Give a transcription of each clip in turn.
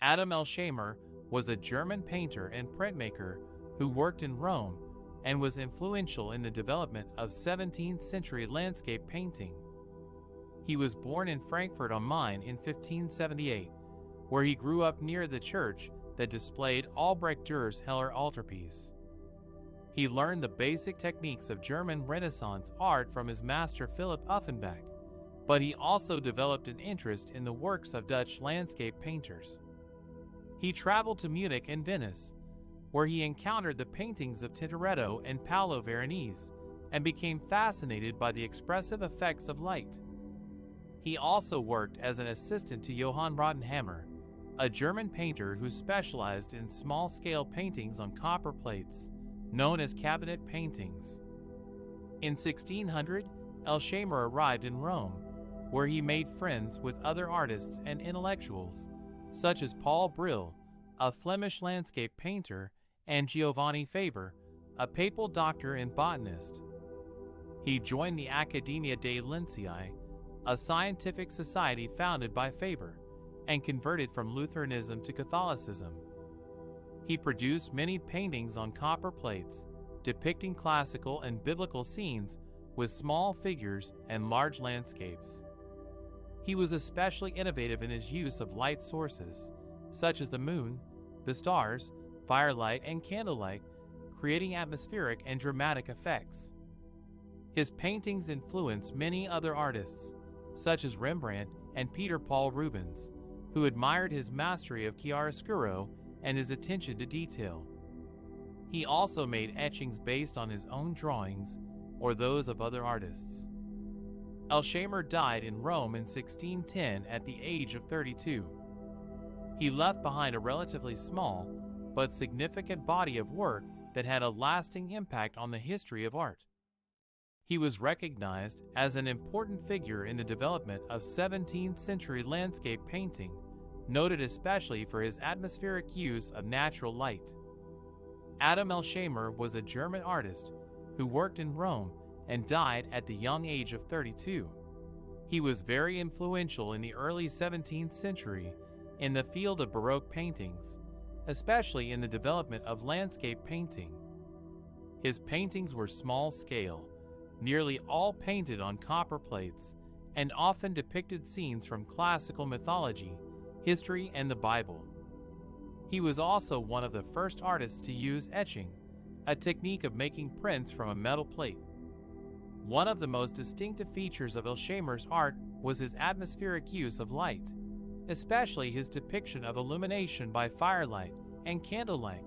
Adam Elsheimer was a German painter and printmaker who worked in Rome and was influential in the development of 17th-century landscape painting. He was born in Frankfurt am Main in 1578, where he grew up near the church that displayed Albrecht Dürer's Heller altarpiece. He learned the basic techniques of German Renaissance art from his master Philipp Uffenbach, but he also developed an interest in the works of Dutch landscape painters. He traveled to Munich and Venice, where he encountered the paintings of Tintoretto and Paolo Veronese and became fascinated by the expressive effects of light. He also worked as an assistant to Johann Rottenhammer, a German painter who specialized in small-scale paintings on copper plates, known as cabinet paintings. In 1600, Elsheimer arrived in Rome, where he made friends with other artists and intellectuals, such as Paul Brill, a Flemish landscape painter, and Giovanni Faber, a papal doctor and botanist. He joined the Accademia dei Lincei, a scientific society founded by Faber, and converted from Lutheranism to Catholicism. He produced many paintings on copper plates, depicting classical and biblical scenes with small figures and large landscapes. He was especially innovative in his use of light sources, such as the moon, the stars, firelight, and candlelight, creating atmospheric and dramatic effects. His paintings influenced many other artists, such as Rembrandt and Peter Paul Rubens, who admired his mastery of chiaroscuro and his attention to detail. He also made etchings based on his own drawings or those of other artists. Elsheimer died in Rome in 1610 at the age of 32. He left behind a relatively small but significant body of work that had a lasting impact on the history of art. He was recognized as an important figure in the development of 17th-century landscape painting, noted especially for his atmospheric use of natural light. Adam Elsheimer was a German artist who worked in Rome and died at the young age of 32. He was very influential in the early 17th century in the field of Baroque paintings, especially in the development of landscape painting. His paintings were small-scale, nearly all painted on copper plates, and often depicted scenes from classical mythology, history, and the Bible. He was also one of the first artists to use etching, a technique of making prints from a metal plate. One of the most distinctive features of Elsheimer's art was his atmospheric use of light, especially his depiction of illumination by firelight and candlelight,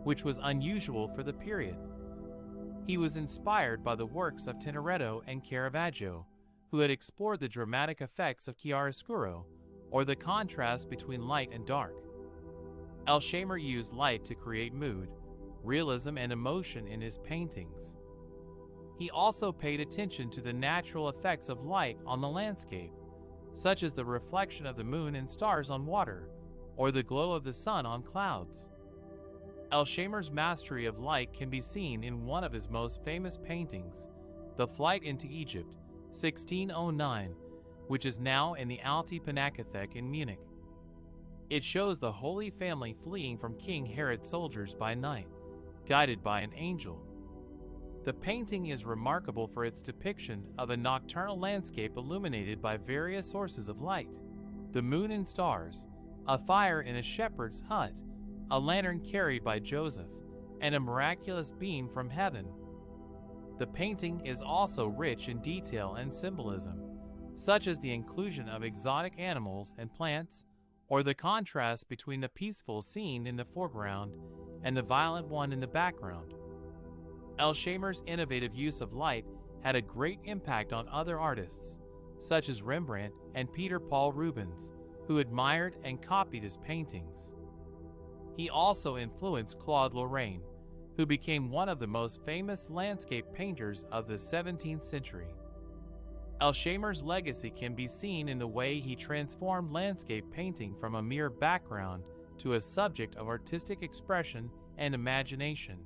which was unusual for the period. He was inspired by the works of Tintoretto and Caravaggio, who had explored the dramatic effects of chiaroscuro, or the contrast between light and dark. Elsheimer used light to create mood, realism, and emotion in his paintings. He also paid attention to the natural effects of light on the landscape, such as the reflection of the moon and stars on water, or the glow of the sun on clouds. Elsheimer's mastery of light can be seen in one of his most famous paintings, The Flight into Egypt, 1609, which is now in the Alte Pinakothek in Munich. It shows the Holy Family fleeing from King Herod's soldiers by night, guided by an angel. The painting is remarkable for its depiction of a nocturnal landscape illuminated by various sources of light: the moon and stars, a fire in a shepherd's hut, a lantern carried by Joseph, and a miraculous beam from heaven. The painting is also rich in detail and symbolism, such as the inclusion of exotic animals and plants, or the contrast between the peaceful scene in the foreground and the violent one in the background. Elsheimer's innovative use of light had a great impact on other artists, such as Rembrandt and Peter Paul Rubens, who admired and copied his paintings. He also influenced Claude Lorrain, who became one of the most famous landscape painters of the 17th century. Elsheimer's legacy can be seen in the way he transformed landscape painting from a mere background to a subject of artistic expression and imagination.